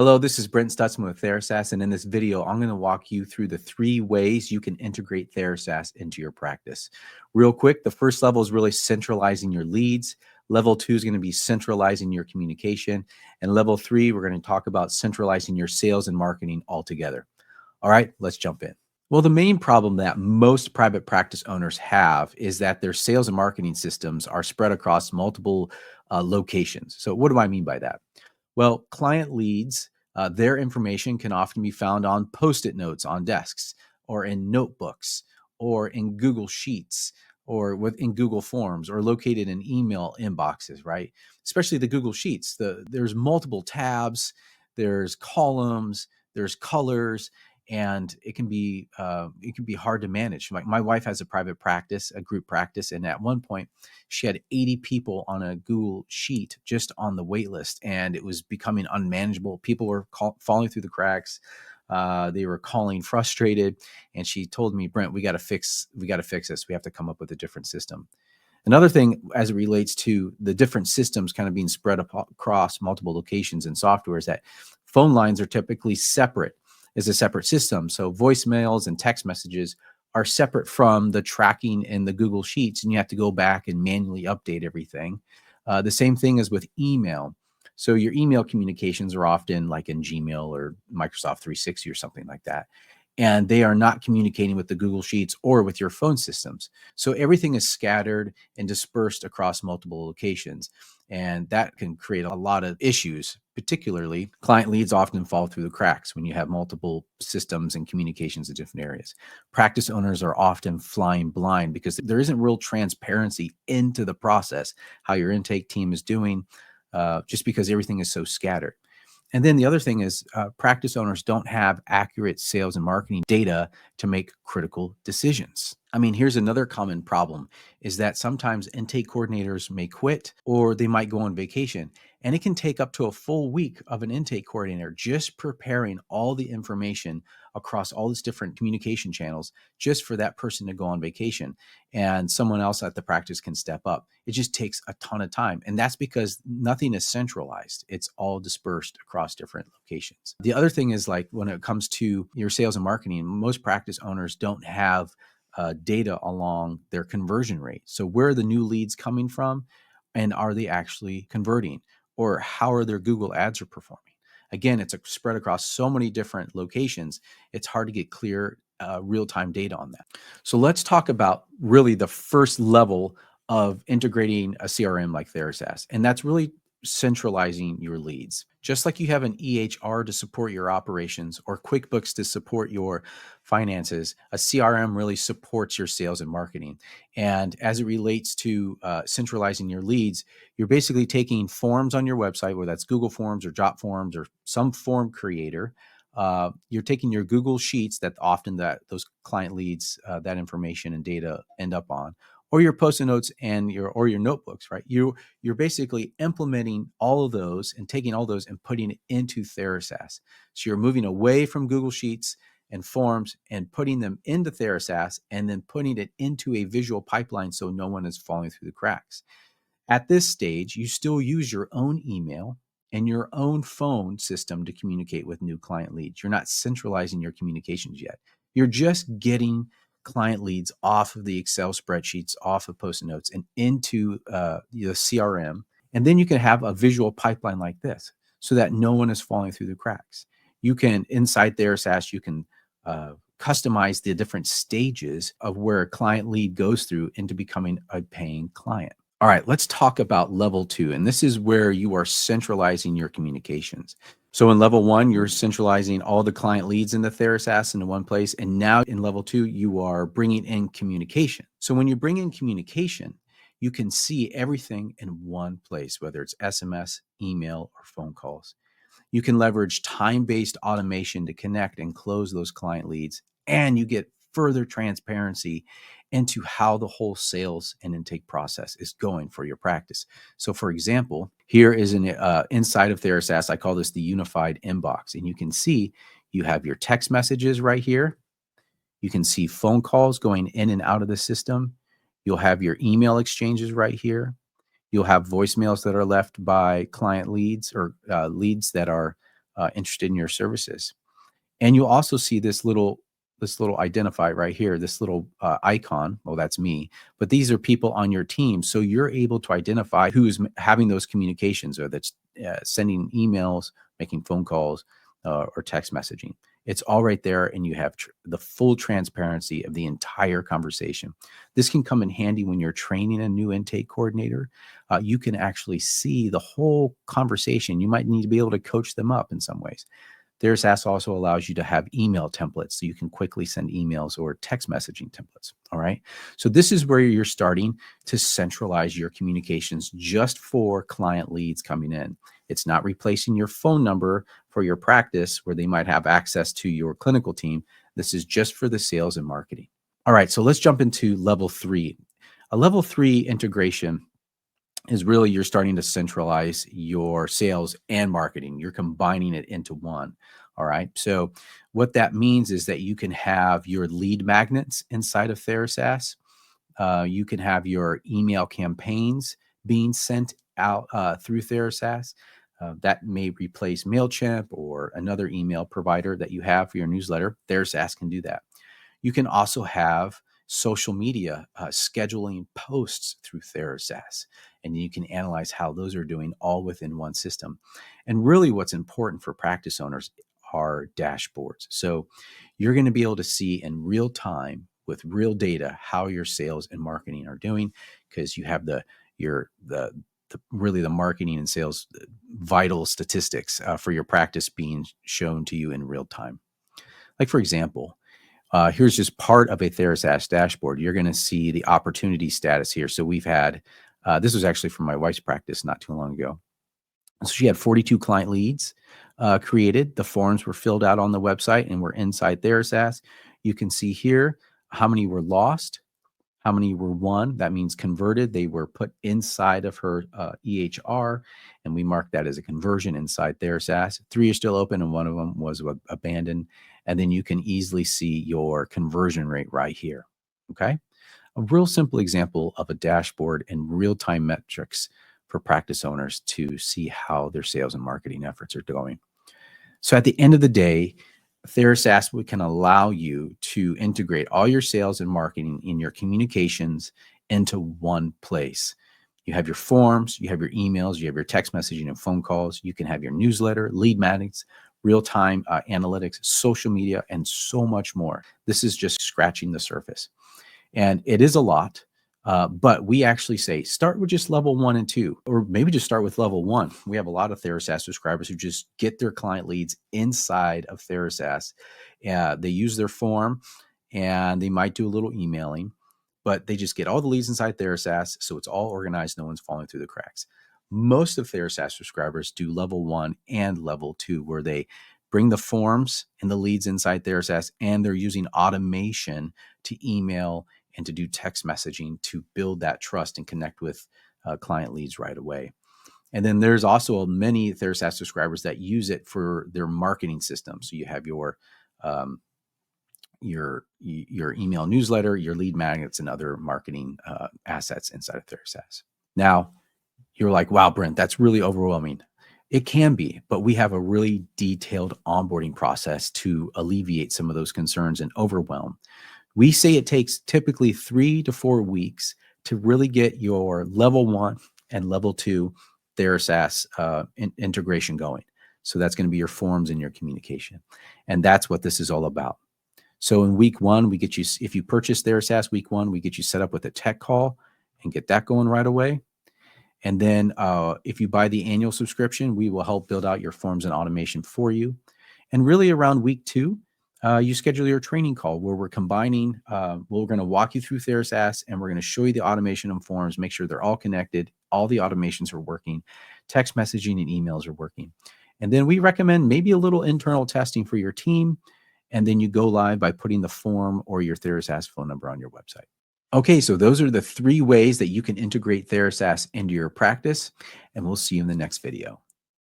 Hello, this is Brent Stutzman with TheraSaaS, and in this video, I'm going to walk you through the 3 ways you can integrate TheraSaaS into your practice. Real quick, the first level is really centralizing your leads. Level 2 is going to be centralizing your communication. And level 3, we're going to talk about centralizing your sales and marketing altogether. All right, let's jump in. Well, the main problem that most private practice owners have is that their sales and marketing systems are spread across multiple locations. So what do I mean by that? Well, client leads, their information can often be found on Post-it notes on desks or in notebooks or in Google Sheets or within Google Forms or located in email inboxes, right? Especially the Google Sheets. There's multiple tabs, there's columns, there's colors, and it can be hard to manage. My wife has a private practice, a group practice, and at one point she had 80 people on a Google sheet just on the wait list, and it was becoming unmanageable. People were falling through the cracks. They were calling frustrated, and she told me, Brent, we got to fix this. We have to come up with a different system. Another thing as it relates to the different systems kind of being spread across multiple locations and software is that phone lines are typically separate as a separate system. So voicemails and text messages are separate from the tracking in the Google Sheets, and you have to go back and manually update everything. The same thing is with email. So your email communications are often like in Gmail or Microsoft 360 or something like that. And they are not communicating with the Google Sheets or with your phone systems. So everything is scattered and dispersed across multiple locations. And that can create a lot of issues. Particularly, client leads often fall through the cracks when you have multiple systems and communications in different areas. Practice owners are often flying blind because there isn't real transparency into the process, how your intake team is doing, just because everything is so scattered. And then the other thing is practice owners don't have accurate sales and marketing data to make critical decisions. I mean, here's another common problem is that sometimes intake coordinators may quit or they might go on vacation. And it can take up to a full week of an intake coordinator just preparing all the information across all these different communication channels just for that person to go on vacation. And someone else at the practice can step up. It just takes a ton of time. And that's because nothing is centralized. It's all dispersed across different locations. The other thing is, like, when it comes to your sales and marketing, most practice owners don't have data along their conversion rate. So where are the new leads coming from, and are they actually converting? Or how are their Google ads are performing? Again, it's spread across so many different locations. It's hard to get clear real-time data on that. So let's talk about really the first level of integrating a CRM like TheraSaaS, and that's really centralizing your leads. Just like you have an EHR to support your operations or QuickBooks to support your finances, a CRM really supports your sales and marketing. And as it relates to centralizing your leads, you're basically taking forms on your website, whether that's Google Forms or Jot Forms or some form creator. You're taking your Google Sheets that often those client leads, that information and data end up on, or your Post-it notes and your notebooks, right? You're basically implementing all of those and taking all those and putting it into TheraSaaS. So you're moving away from Google Sheets and forms and putting them into TheraSaaS and then putting it into a visual pipeline so no one is falling through the cracks. At this stage, you still use your own email and your own phone system to communicate with new client leads. You're not centralizing your communications yet. You're just getting client leads off of the Excel spreadsheets, off of Post-it notes, and into the CRM. And then you can have a visual pipeline like this so that no one is falling through the cracks. You can, inside TheraSaaS, you can customize the different stages of where a client lead goes through into becoming a paying client. All right, let's talk about level 2. And this is where you are centralizing your communications. So in level 1, you're centralizing all the client leads in the TheraSaaS into one place. And now in level 2, you are bringing in communication. So when you bring in communication, you can see everything in one place, whether it's SMS, email, or phone calls. You can leverage time-based automation to connect and close those client leads, and you get further transparency into how the whole sales and intake process is going for your practice. So for example, here is an inside of TheraSaaS, I call this the unified inbox, and you can see you have your text messages right here. You can see phone calls going in and out of the system. You'll have your email exchanges right here. You'll have voicemails that are left by client leads or leads that are interested in your services. And you'll also see this little identify right here, this little icon. Well, that's me, but these are people on your team. So you're able to identify who's having those communications, or that's sending emails, making phone calls, or text messaging. It's all right there, and you have the full transparency of the entire conversation. This can come in handy when you're training a new intake coordinator. You can actually see the whole conversation. You might need to be able to coach them up in some ways. TheraSaaS also allows you to have email templates so you can quickly send emails or text messaging templates. All right. So this is where you're starting to centralize your communications just for client leads coming in. It's not replacing your phone number for your practice where they might have access to your clinical team. This is just for the sales and marketing. All right. So let's jump into level 3. A level 3 integration is really you're starting to centralize your sales and marketing. You're combining it into one. All right. So what that means is that you can have your lead magnets inside of TheraSaaS. You can have your email campaigns being sent out through TheraSaaS. That may replace MailChimp or another email provider that you have for your newsletter. TheraSaaS can do that. You can also have social media scheduling posts through TheraSaaS, and you can analyze how those are doing all within one system. And really what's important for practice owners are dashboards. So you're going to be able to see in real time with real data how your sales and marketing are doing, because you have really the marketing and sales vital statistics for your practice being shown to you in real time. Like, for example, here's just part of a TheraSaaS dashboard. You're going to see the opportunity status here. So we've had, this was actually from my wife's practice not too long ago. So she had 42 client leads created. The forms were filled out on the website and were inside TheraSaaS. You can see here how many were lost, how many were won. That means converted. They were put inside of her EHR, and we marked that as a conversion inside TheraSaaS. 3 are still open, and one of them was abandoned. And then you can easily see your conversion rate right here. Okay. A real simple example of a dashboard and real-time metrics for practice owners to see how their sales and marketing efforts are going. So at the end of the day, TheraSaaS can allow you to integrate all your sales and marketing in your communications into one place. You have your forms, you have your emails, you have your text messaging and phone calls. You can have your newsletter, lead magnets, real-time analytics, social media, and so much more. This is just scratching the surface. And it is a lot, but we actually say start with just level 1 and 2, or maybe just start with level 1. We have a lot of TheraSaaS subscribers who just get their client leads inside of TheraSaaS. They use their form and they might do a little emailing, but they just get all the leads inside TheraSaaS. So it's all organized. No one's falling through the cracks. Most of TheraSaaS subscribers do level 1 and level 2, where they bring the forms and the leads inside TheraSaaS, and they're using automation to email and to do text messaging to build that trust and connect with client leads right away. And then there's also many TheraSaaS subscribers that use it for their marketing system. So you have your email newsletter, your lead magnets, and other marketing assets inside of TheraSaaS. Now, you're like, wow, Brent, that's really overwhelming. It can be, but we have a really detailed onboarding process to alleviate some of those concerns and overwhelm. We say it takes typically 3 to 4 weeks to really get your level 1 and level 2 TheraSaaS integration going. So that's going to be your forms and your communication. And that's what this is all about. So in week 1, we get you, if you purchase TheraSaaS week 1, we get you set up with a tech call and get that going right away. And then if you buy the annual subscription, we will help build out your forms and automation for you. And really around week 2, you schedule your training call where we're combining, we're going to walk you through TheraSaaS, and we're going to show you the automation and forms, make sure they're all connected. All the automations are working. Text messaging and emails are working. And then we recommend maybe a little internal testing for your team. And then you go live by putting the form or your TheraSaaS phone number on your website. Okay, so those are the 3 ways that you can integrate TheraSaaS into your practice, and we'll see you in the next video.